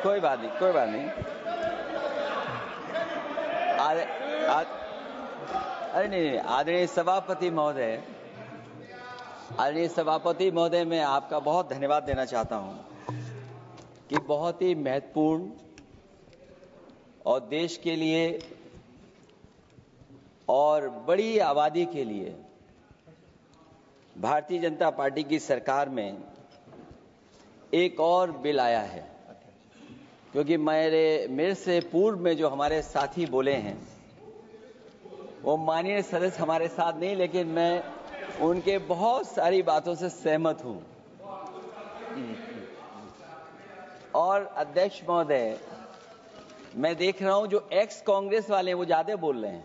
कोई बात नहीं, कोई बात नहीं। अरे नहीं, आदरणीय सभापति महोदय, मैं आपका बहुत धन्यवाद देना चाहता हूं कि बहुत ही महत्वपूर्ण और देश के लिए और बड़ी आबादी के लिए भारतीय जनता पार्टी की सरकार में एक और बिल आया है। क्योंकि मेरे से पूर्व में जो हमारे साथी बोले हैं वो माननीय सदस्य हमारे साथ नहीं, लेकिन मैं उनके बहुत सारी बातों से सहमत हूं। और अध्यक्ष महोदय, मैं देख रहा हूं जो एक्स कांग्रेस वाले हैं वो ज्यादा बोल रहे हैं।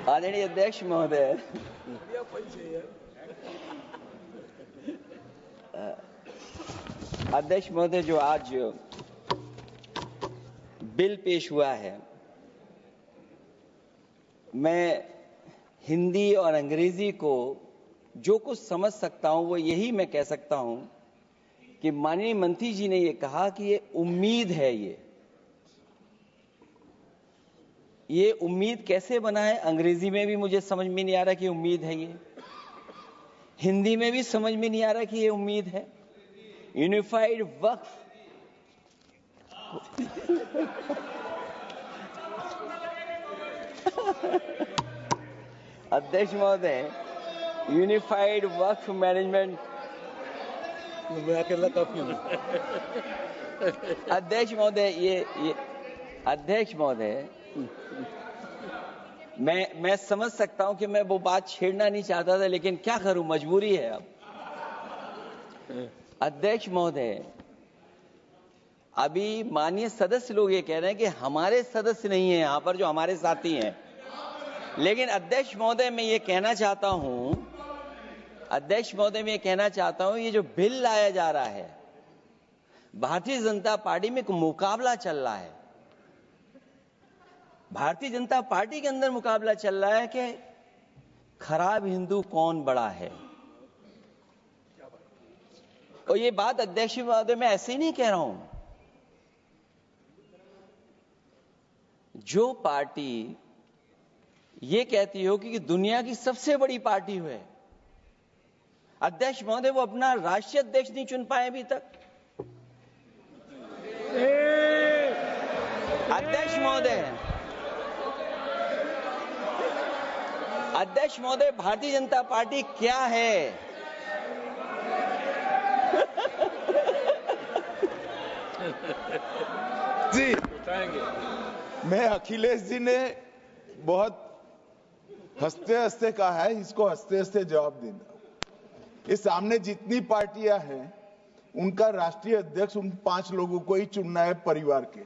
आदरणीय अध्यक्ष महोदय, जो आज बिल पेश हुआ है, मैं हिंदी और अंग्रेजी को जो कुछ समझ सकता हूं वो यही मैं कह सकता हूं कि माननीय मंत्री जी ने ये कहा कि ये उम्मीद है। ये उम्मीद कैसे बना है, अंग्रेजी में भी मुझे समझ में नहीं आ रहा कि उम्मीद है ये, हिंदी में भी समझ में नहीं आ रहा कि ये उम्मीद है। यूनिफाइड वक्फ अध्यक्ष महोदय, यूनिफाइड वक्फ मैनेजमेंट, अध्यक्ष महोदय, मैं समझ सकता हूं कि मैं वो बात छेड़ना नहीं चाहता था, लेकिन क्या करूं, मजबूरी है अब। अध्यक्ष महोदय, अभी माननीय सदस्य लोग ये कह रहे हैं कि हमारे सदस्य नहीं है यहां पर जो हमारे साथी हैं, लेकिन अध्यक्ष महोदय मैं ये कहना चाहता हूं, ये जो बिल लाया जा रहा है, भारतीय जनता पार्टी में एक मुकाबला चल रहा है। भारतीय जनता पार्टी के अंदर मुकाबला चल रहा है कि खराब हिंदू कौन बड़ा है। और ये बात अध्यक्ष महोदय मैं ऐसे ही नहीं कह रहा हूं। जो पार्टी ये कहती हो कि दुनिया की सबसे बड़ी पार्टी है, अध्यक्ष महोदय वो अपना राष्ट्रीय अध्यक्ष नहीं चुन पाए अभी तक। अध्यक्ष महोदय, भारतीय जनता पार्टी क्या है? जी, मैं अखिलेश जी ने बहुत हंसते हंसते कहा है, इसको हंसते हंसते जवाब देना। इस सामने जितनी पार्टियां हैं उनका राष्ट्रीय अध्यक्ष उन 5 लोगों को ही चुनना है परिवार के।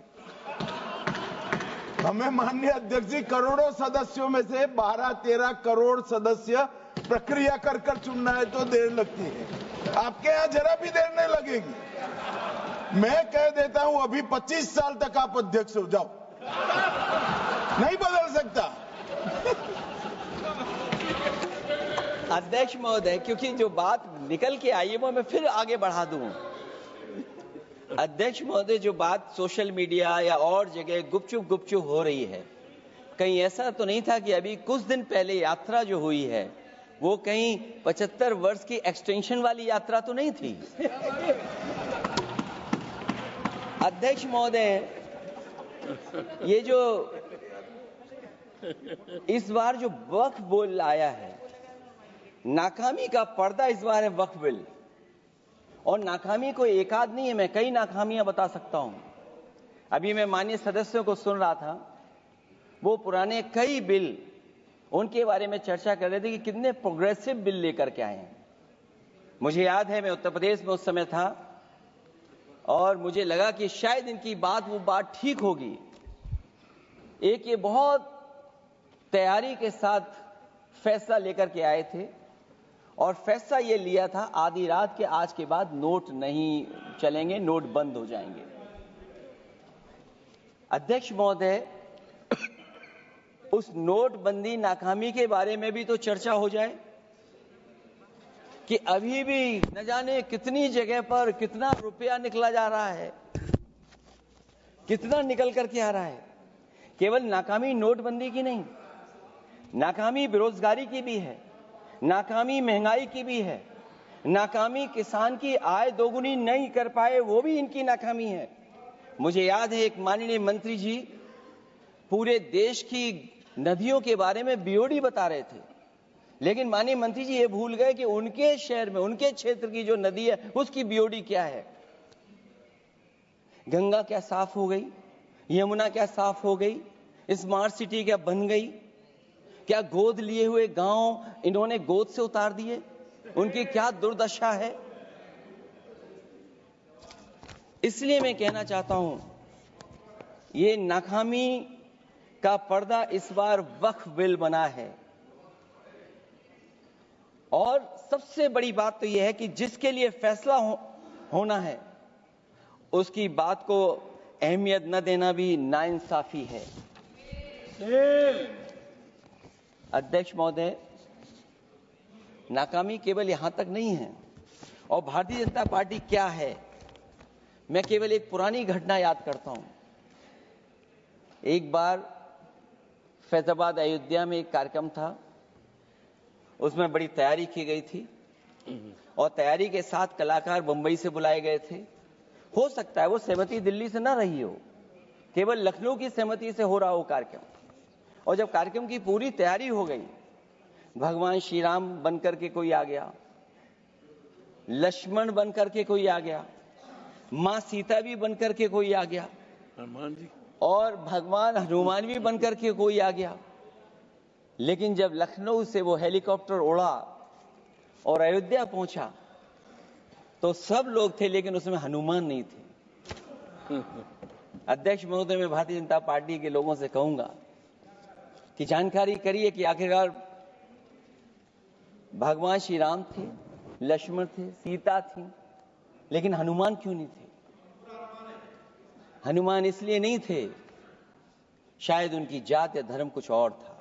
हमें माननीय अध्यक्ष जी करोड़ों सदस्यों में से 12-13 करोड़ सदस्य प्रक्रिया कर कर चुनना है तो देर लगती है। आपके यहां जरा भी देर नहीं लगेगी। मैं कह देता हूं अभी 25 साल तक आप अध्यक्ष हो जाओ, नहीं बदल सकता। अध्यक्ष महोदय, क्योंकि जो बात निकल के आई है वो मैं फिर आगे बढ़ा दूं। अध्यक्ष महोदय, जो बात सोशल मीडिया या और जगह गुपचुप हो रही है, कहीं ऐसा तो नहीं था कि अभी कुछ दिन पहले यात्रा जो हुई है वो कहीं 75 वर्ष की एक्सटेंशन वाली यात्रा तो नहीं थी। अध्यक्ष महोदय, ये जो इस बार जो वक्फ बिल आया है, नाकामी का पर्दा इस बार है वक्फ बिल। और नाकामी कोई एक आध नहीं है, मैं कई नाकामियां बता सकता हूं। अभी मैं माननीय सदस्यों को सुन रहा था, वो पुराने कई बिल उनके बारे में चर्चा कर रहे थे कि कितने प्रोग्रेसिव बिल लेकर के आए हैं। मुझे याद है मैं उत्तर प्रदेश में उस समय था और मुझे लगा कि शायद इनकी वो बात ठीक होगी। एक ये बहुत तैयारी के साथ फैसला लेकर के आए थे और फैसला ये लिया था आधी रात के आज के बाद नोट नहीं चलेंगे, नोट बंद हो जाएंगे। अध्यक्ष महोदय, उस नोटबंदी नाकामी के बारे में भी तो चर्चा हो जाए। कि अभी भी न जाने कितनी जगह पर कितना रुपया निकला जा रहा है, कितना निकल करके आ रहा है। केवल नाकामी नोटबंदी की नहीं, नाकामी बेरोजगारी की भी है, नाकामी महंगाई की भी है, नाकामी किसान की आय दोगुनी नहीं कर पाए वो भी इनकी नाकामी है। मुझे याद है एक माननीय मंत्री जी पूरे देश की नदियों के बारे में बीओडी बता रहे थे, लेकिन माननीय मंत्री जी ये भूल गए कि उनके शहर में, उनके क्षेत्र की जो नदी है उसकी बीओडी क्या है। गंगा क्या साफ हो गई, यमुना क्या साफ हो गई, स्मार्ट सिटी क्या बन गई, क्या गोद लिए हुए गांव इन्होंने गोद से उतार दिए, उनकी क्या दुर्दशा है। इसलिए मैं कहना चाहता हूं, ये नाकामी का पर्दा इस बार वक्फ बिल बना है। और सबसे बड़ी बात तो यह है कि जिसके लिए फैसला होना है उसकी बात को अहमियत न देना भी नाइंसाफी है। अध्यक्ष महोदय, नाकामी केवल यहां तक नहीं है। और भारतीय जनता पार्टी क्या है, मैं केवल एक पुरानी घटना याद करता हूं। एक बार फैजाबाद अयोध्या में एक कार्यक्रम था, उसमें बड़ी तैयारी की गई थी और तैयारी के साथ कलाकार मुंबई से बुलाए गए थे। हो सकता है वो सहमति दिल्ली से ना रही हो, केवल लखनऊ की सहमति से हो रहा हो कार्यक्रम। और जब कार्यक्रम की पूरी तैयारी हो गई, भगवान श्री राम बनकर के कोई आ गया, लक्ष्मण बनकर के कोई आ गया, मां सीता भी बनकर के कोई आ गया, हनुमान जी, और भगवान हनुमान भी बनकर के कोई आ गया। लेकिन जब लखनऊ से वो हेलीकॉप्टर उड़ा और अयोध्या पहुंचा तो सब लोग थे, लेकिन उसमें हनुमान नहीं थे। अध्यक्ष महोदय, मैं भारतीय जनता पार्टी के लोगों से कहूंगा कि जानकारी करिए कि आखिरकार भगवान श्री राम थे, लक्ष्मण थे, सीता थी, लेकिन हनुमान क्यों नहीं थे? हनुमान इसलिए नहीं थे, शायद उनकी जात या धर्म कुछ और था।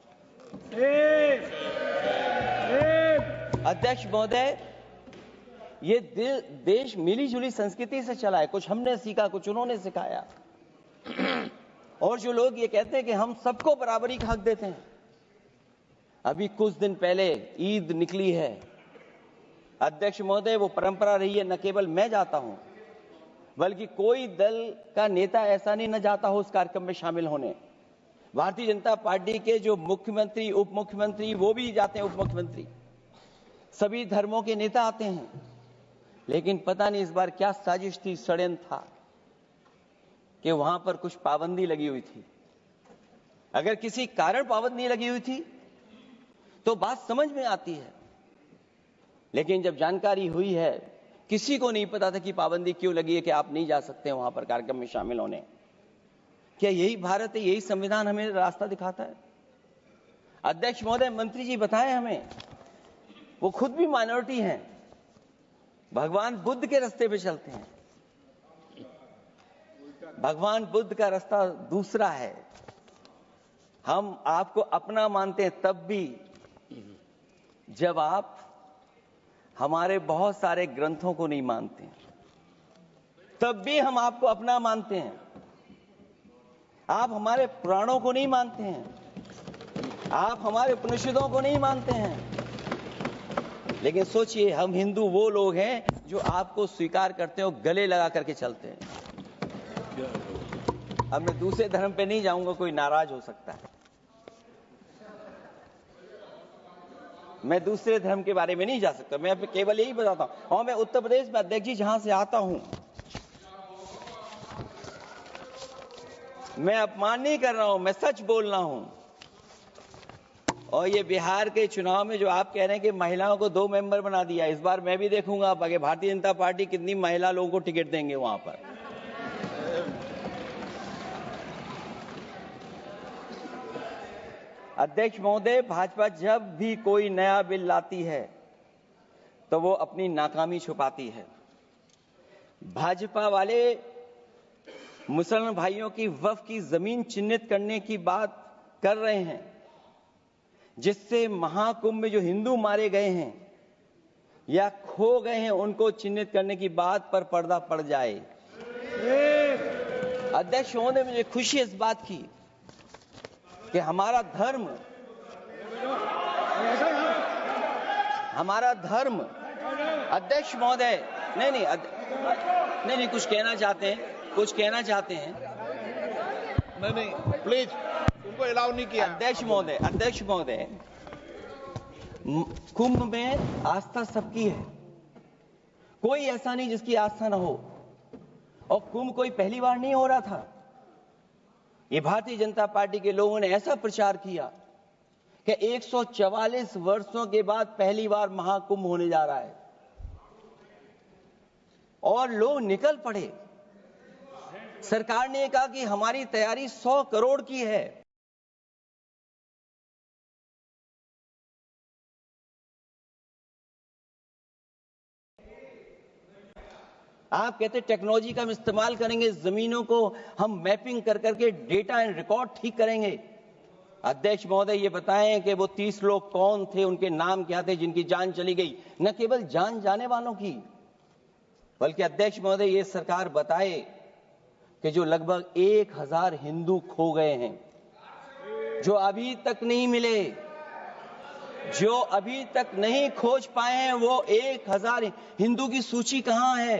अध्यक्ष महोदय, ये देश मिली जुली संस्कृति से चला है। कुछ हमने सीखा, कुछ उन्होंने सिखाया। और जो लोग ये कहते हैं कि हम सबको बराबरी का हक देते हैं, अभी कुछ दिन पहले ईद निकली है। अध्यक्ष महोदय, वो परंपरा रही है, न केवल मैं जाता हूं बल्कि कोई दल का नेता ऐसा नहीं न जाता हो उस कार्यक्रम में शामिल होने। भारतीय जनता पार्टी के जो मुख्यमंत्री, उप मुख्यमंत्री, वो भी जाते हैं, उप मुख्यमंत्री, सभी धर्मों के नेता आते हैं। लेकिन पता नहीं इस बार क्या साजिश थी, षड्यंत्र था कि वहां पर कुछ पाबंदी लगी हुई थी। अगर किसी कारण पाबंदी लगी हुई थी तो बात समझ में आती है, लेकिन जब जानकारी हुई है, किसी को नहीं पता था कि पाबंदी क्यों लगी है कि आप नहीं जा सकते वहां पर कार्यक्रम में शामिल होने। क्या यही भारत है, यही संविधान हमें रास्ता दिखाता है? अध्यक्ष महोदय, मंत्री जी बताएं हमें, वो खुद भी माइनॉरिटी हैं, भगवान बुद्ध के रास्ते पे चलते हैं। भगवान बुद्ध का रास्ता दूसरा है। हम आपको अपना मानते हैं तब भी जब आप हमारे बहुत सारे ग्रंथों को नहीं मानते, तब भी हम आपको अपना मानते हैं। आप हमारे पुराणों को नहीं मानते हैं, आप हमारे उपनिषदों को नहीं मानते हैं, लेकिन सोचिए, हम हिंदू वो लोग हैं जो आपको स्वीकार करते हो, गले लगा करके चलते हैं। अब मैं दूसरे धर्म पे नहीं जाऊंगा, कोई नाराज हो सकता है। मैं दूसरे धर्म के बारे में नहीं जा सकता, मैं केवल यही बताता हूं। और मैं उत्तर प्रदेश में, अध्यक्ष जी, जहां से आता हूं, मैं अपमान नहीं कर रहा हूं, मैं सच बोल रहा हूं। और ये बिहार के चुनाव में जो आप कह रहे हैं कि महिलाओं को 2 मेंबर बना दिया, इस बार मैं भी देखूंगा आगे भारतीय जनता पार्टी कितनी महिला लोगों को टिकट देंगे वहां पर। अध्यक्ष महोदय, भाजपा जब भी कोई नया बिल लाती है तो वो अपनी नाकामी छुपाती है। भाजपा वाले मुसलमान भाइयों की वक्फ की जमीन चिन्हित करने की बात कर रहे हैं, जिससे महाकुंभ में जो हिंदू मारे गए हैं, या खो गए हैं उनको चिन्हित करने की बात पर पर्दा पड़ जाए। अध्यक्ष महोदय, मुझे खुशी इस बात की कि हमारा धर्म अध्यक्ष महोदय नहीं कुछ कहना चाहते हैं नहीं प्लीज, उनको अलाउ नहीं किया। अध्यक्ष महोदय, कुंभ में आस्था सबकी है, कोई ऐसा नहीं जिसकी आस्था ना हो। और कुंभ कोई पहली बार नहीं हो रहा था। ये भारतीय जनता पार्टी के लोगों ने ऐसा प्रचार किया कि 144 वर्षों के बाद पहली बार महाकुंभ होने जा रहा है और लोग निकल पड़े। सरकार ने कहा कि हमारी तैयारी 100 करोड़ की है। आप कहते टेक्नोलॉजी का हम इस्तेमाल करेंगे, जमीनों को हम मैपिंग कर करके डेटा एंड रिकॉर्ड ठीक करेंगे। अध्यक्ष महोदय, ये बताएं कि वो 30 लोग कौन थे, उनके नाम क्या थे जिनकी जान चली गई। न केवल जान जाने वालों की, बल्कि अध्यक्ष महोदय ये सरकार बताए कि जो लगभग 1000 हिंदू खो गए हैं, जो अभी तक नहीं मिले, जो अभी तक नहीं खोज पाए हैं, वो 1000 हिंदू की सूची कहां है?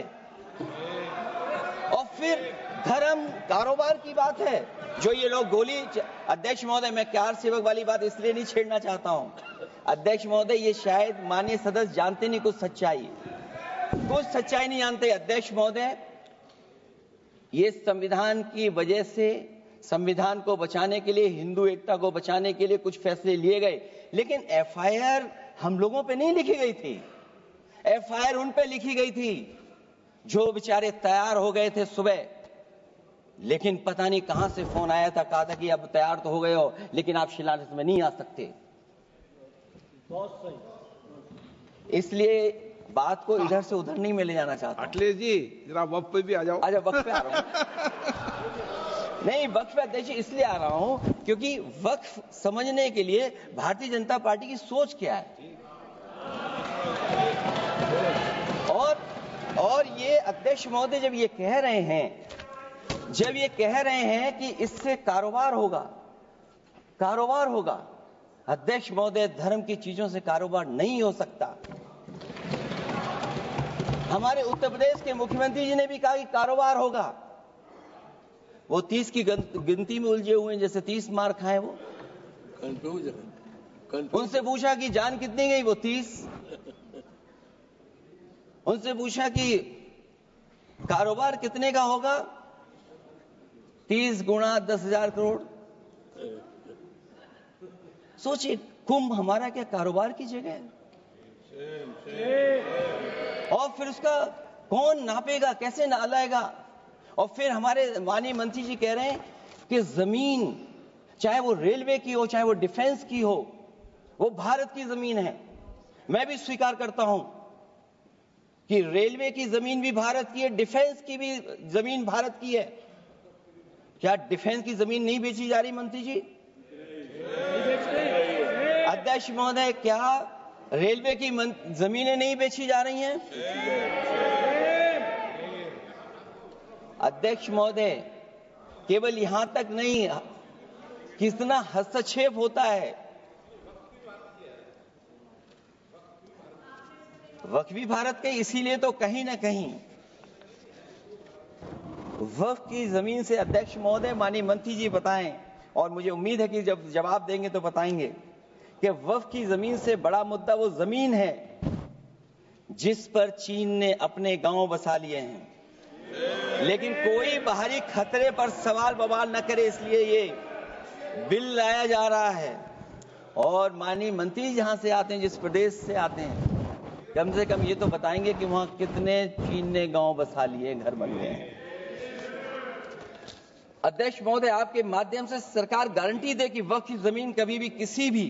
और फिर धर्म कारोबार की बात है, जो ये लोग अध्यक्ष महोदय, मैं कार सेवक वाली बात इसलिए नहीं छेड़ना चाहता हूं। अध्यक्ष महोदय, ये शायद माननीय सदस्य जानते नहीं कुछ सच्चाई नहीं जानते। अध्यक्ष महोदय, ये संविधान की वजह से, संविधान को बचाने के लिए, हिंदू एकता को बचाने के लिए कुछ फैसले लिए गए, लेकिन एफआईआर हम लोगों पे नहीं लिखी गई थी। एफआईआर उन पे लिखी गई थी जो बेचारे तैयार हो गए थे सुबह, लेकिन पता नहीं कहां से फोन आया था, कहा था कि अब तैयार तो हो गए हो, लेकिन आप शिलान्यास में नहीं आ सकते। बहुत सही। इसलिए बात को इधर से उधर नहीं में ले जाना चाहता। अखिलेश जी, जरा वक्त पे भी आ जाओ। अच्छा, वक्त पे आ रहा हूं। नहीं, वक्त पे अध्यक्ष इसलिए आ रहा हूं क्योंकि वक्त समझने के लिए भारतीय जनता पार्टी की सोच क्या है। और ये अध्यक्ष महोदय जब ये कह रहे हैं कि इससे कारोबार होगा, अध्यक्ष महोदय, धर्म की चीजों से कारोबार नहीं हो सकता। हमारे उत्तर प्रदेश के मुख्यमंत्री जी ने भी कहा कि कारोबार होगा। वो 30 की गिनती में उलझे हुए हैं, जैसे 30 मार खाए वो। उनसे पूछा कि जान कितनी गई, वो 30। उनसे पूछा कि कारोबार कितने का होगा, 30 गुणा 10,000 करोड़। सोचिए, कुंभ हमारा क्या कारोबार की जगह है? और फिर उसका कौन नापेगा, कैसे नालाएगा? और फिर हमारे माननीय मंत्री जी कह रहे हैं कि जमीन, चाहे वो रेलवे की हो, चाहे वो डिफेंस की हो, वो भारत की जमीन है। मैं भी स्वीकार करता हूं कि रेलवे की जमीन भी भारत की है, डिफेंस की भी जमीन भारत की है। क्या डिफेंस की जमीन नहीं बेची जा रही मंत्री जी? अध्यक्ष महोदय, क्या रेलवे की जमीनें नहीं बेची जा रही हैं? अध्यक्ष महोदय, केवल यहां तक नहीं, कितना हस्तक्षेप होता है। वक्फ भी भारत के, इसीलिए तो कहीं ना कहीं वक्फ की जमीन से, अध्यक्ष महोदय, माननीय मंत्री जी बताएं, और मुझे उम्मीद है कि जब जवाब देंगे तो बताएंगे कि वक्फ की जमीन से बड़ा मुद्दा वो जमीन है जिस पर चीन ने अपने गांव बसा लिए हैं, लेकिन कोई बाहरी खतरे पर सवाल बवाल न करे, इसलिए ये बिल लाया जा रहा है। और माननीय मंत्री जहां से आते हैं, जिस प्रदेश से आते हैं, कम से कम ये तो बताएंगे कि वहां कितने चीन ने गांव बसा लिए, घर बन गए हैं। अध्यक्ष महोदय, आपके माध्यम से सरकार गारंटी दे कि वक्फ की जमीन कभी भी किसी भी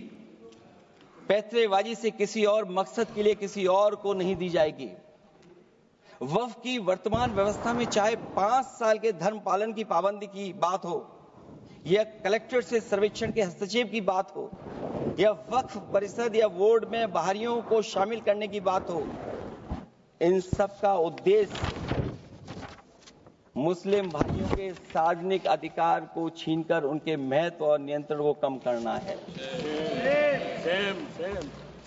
पैतरेबाजी से किसी और मकसद के लिए किसी और को नहीं दी जाएगी। वक्फ की वर्तमान व्यवस्था में चाहे 5 साल के धर्म पालन की पाबंदी की बात हो या कलेक्टर से सर्वेक्षण के हस्तक्षेप की बात हो, या वक्फ परिषद या बोर्ड में बाहरियों को शामिल करने की बात हो, इन सब का उद्देश्य मुस्लिम भाइयों के सार्वजनिक अधिकार को छीनकर उनके महत्व और नियंत्रण को कम करना है।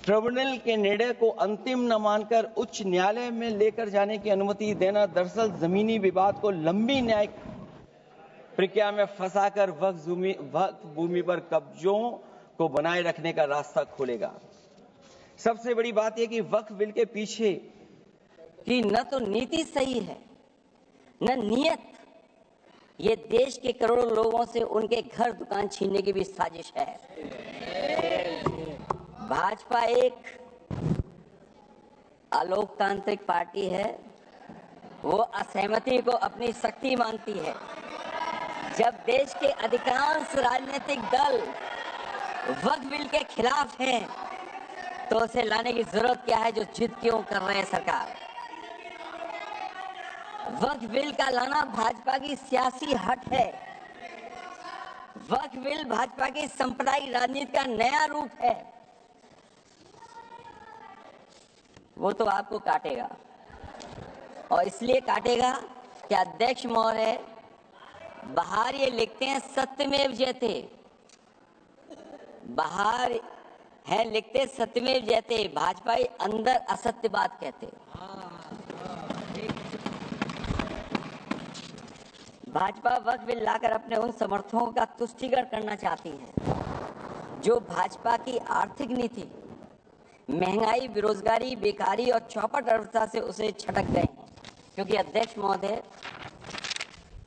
ट्रिब्यूनल के निर्णय को अंतिम न मानकर उच्च न्यायालय में लेकर जाने की अनुमति देना दरअसल जमीनी विवाद को लंबी न्यायिक प्रक्रिया में फंसाकर वक्फ भूमि पर कब्जों को बनाए रखने का रास्ता खोलेगा। सबसे बड़ी बात यह कि वक्फ बिल के पीछे कि न तो नीति सही है न नियत, ये देश के करोड़ों लोगों से उनके घर दुकान छीनने की भी साजिश है। भाजपा एक अलोकतांत्रिक पार्टी है, वो असहमति को अपनी शक्ति मानती है। जब देश के अधिकांश राजनीतिक दल वक्फ बिल के खिलाफ हैं, तो उसे लाने की जरूरत क्या है जो जिद क्यों कर रहे हैं सरकार। वक्फ बिल का लाना भाजपा की सियासी हट है। वक्फ बिल भाजपा की सांप्रदायिक राजनीति का नया रूप है। वो तो आपको काटेगा, और इसलिए काटेगा कि अध्यक्ष महोदय बाहर ये लिखते हैं सत्यमेव जयते, बाहर है लिखते सत्यमेव जयते, भाजपा अंदर असत्य बात कहते। भाजपा वक्फ बिल लाकर अपने उन समर्थकों का तुष्टीकरण करना चाहती है जो भाजपा की आर्थिक नीति, महंगाई, बेरोजगारी, बेकारी और चौपट अर्थव्यवस्था से उसे छटक गए हैं। क्योंकि अध्यक्ष महोदय,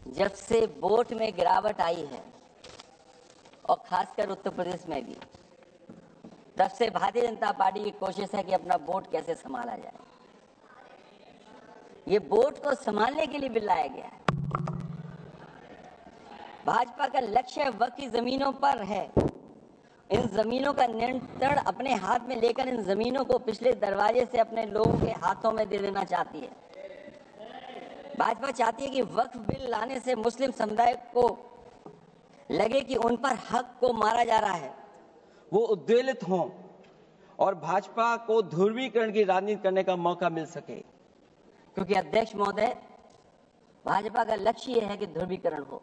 जब से वोट में गिरावट आई है और खासकर उत्तर प्रदेश में भी, तब से भारतीय जनता पार्टी की कोशिश है कि अपना वोट कैसे संभाला जाए। ये वोट को संभालने के लिए बिल लाया गया है। भाजपा का लक्ष्य वक्फ की जमीनों पर है। इन जमीनों का नियंत्रण अपने हाथ में लेकर इन जमीनों को पिछले दरवाजे से अपने लोगों के हाथों में दे देना चाहती है। भाजपा चाहती है कि वक्फ बिल लाने से मुस्लिम समुदाय को लगे कि उन पर हक को मारा जा रहा है, वो उद्वेलित हों और भाजपा को ध्रुवीकरण की राजनीति करने का मौका मिल सके। क्योंकि अध्यक्ष महोदय, भाजपा का लक्ष्य यह है कि ध्रुवीकरण हो,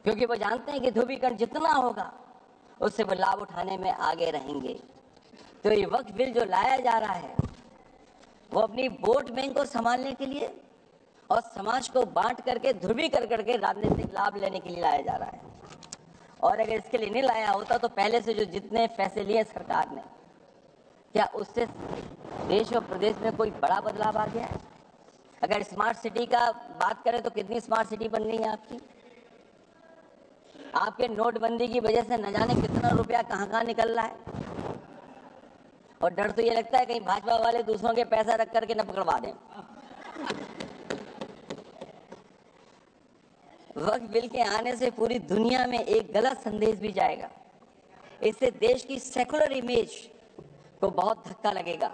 क्योंकि वो जानते हैं कि ध्रुवीकरण जितना होगा उससे वो लाभ उठाने में आगे रहेंगे। तो ये वक्फ बिल जो लाया जा रहा है वो अपनी वोट बैंक को संभालने के लिए और समाज को बांट करके ध्रुवीकरण करके राजनीतिक लाभ लेने के लिए लाया जा रहा है। और अगर इसके लिए नहीं लाया होता तो पहले से जो जितने फैसले लिए सरकार ने, क्या उससे देश और प्रदेश में कोई बड़ा बदलाव आ गया है? अगर स्मार्ट सिटी का बात करें तो कितनी स्मार्ट सिटी बन गई है आपकी। आपके नोटबंदी की वजह से न जाने कितना रुपया कहाँ निकल रहा है। और डर तो ये लगता है कहीं भाजपा वाले दूसरों के पैसा रख करके न पकड़वा दें। वक्फ बिल के आने से पूरी दुनिया में एक गलत संदेश भी जाएगा। इससे देश की सेकुलर इमेज को बहुत धक्का लगेगा।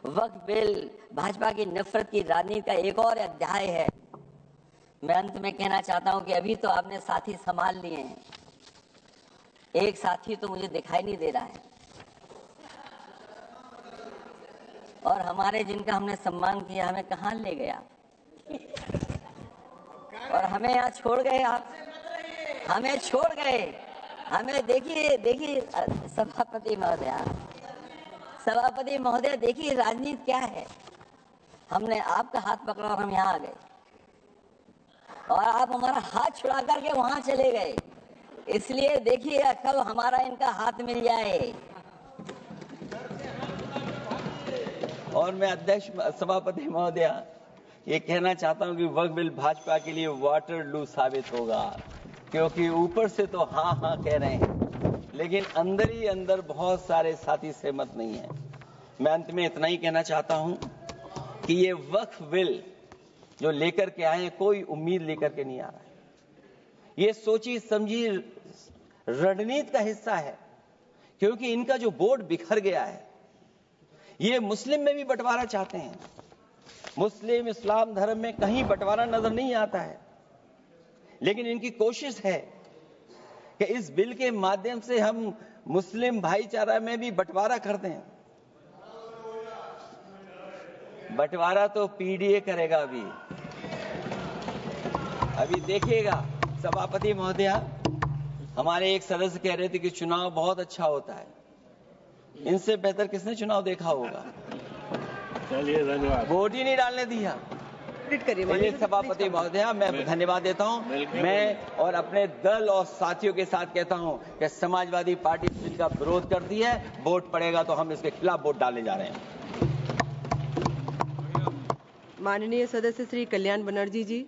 वक्फ बिल भाजपा की नफरत की राजनीति का एक और अध्याय है। मैं अंत में कहना चाहता हूं कि अभी तो आपने साथी संभाल लिए हैं, एक साथी तो मुझे दिखाई नहीं दे रहा है। और हमारे जिनका हमने सम्मान किया हमें कहां ले गया और हमें यहाँ छोड़ गए। आप हमें छोड़ गए, हमें देखिए सभापति महोदय देखिए राजनीति क्या है। हमने आपका हाथ पकड़ा और हम यहाँ आ गए और आप हमारा हाथ छुड़ा करके वहां चले गए। इसलिए देखिए कब हमारा इनका हाथ मिल जाए। और मैं अध्यक्ष सभापति महोदय ये कहना चाहता हूं कि वक्फ बिल भाजपा के लिए वाटरलू साबित होगा, क्योंकि ऊपर से तो हाँ कह रहे हैं, लेकिन अंदर ही अंदर बहुत सारे साथी सहमत नहीं है। मैं अंत में इतना ही कहना चाहता हूं कि ये वक्फ बिल जो लेकर के आए कोई उम्मीद लेकर के नहीं आ रहा है। ये सोची समझी रणनीति का हिस्सा है, क्योंकि इनका जो बोर्ड बिखर गया है, ये मुस्लिम में भी बंटवारा चाहते हैं। मुस्लिम इस्लाम धर्म में कहीं बंटवारा नजर नहीं आता है, लेकिन इनकी कोशिश है कि इस बिल के माध्यम से हम मुस्लिम भाईचारा में भी बंटवारा कर दें। बंटवारा तो पीडीए करेगा। अभी देखिएगा सभापति महोदया, हमारे एक सदस्य कह रहे थे कि चुनाव बहुत अच्छा होता है। इनसे बेहतर किसने चुनाव देखा होगा? चलिए धन्यवाद। वोट ही नहीं डालने दिया। चलिए सभापति महोदया, मैं धन्यवाद देता हूं। मैं और अपने दल और साथियों के साथ कहता हूं कि समाजवादी पार्टी इस बिल का विरोध करती है। वोट पड़ेगा तो हम इसके खिलाफ वोट डालने जा रहे हैं। माननीय सदस्य श्री कल्याण बनर्जी जी।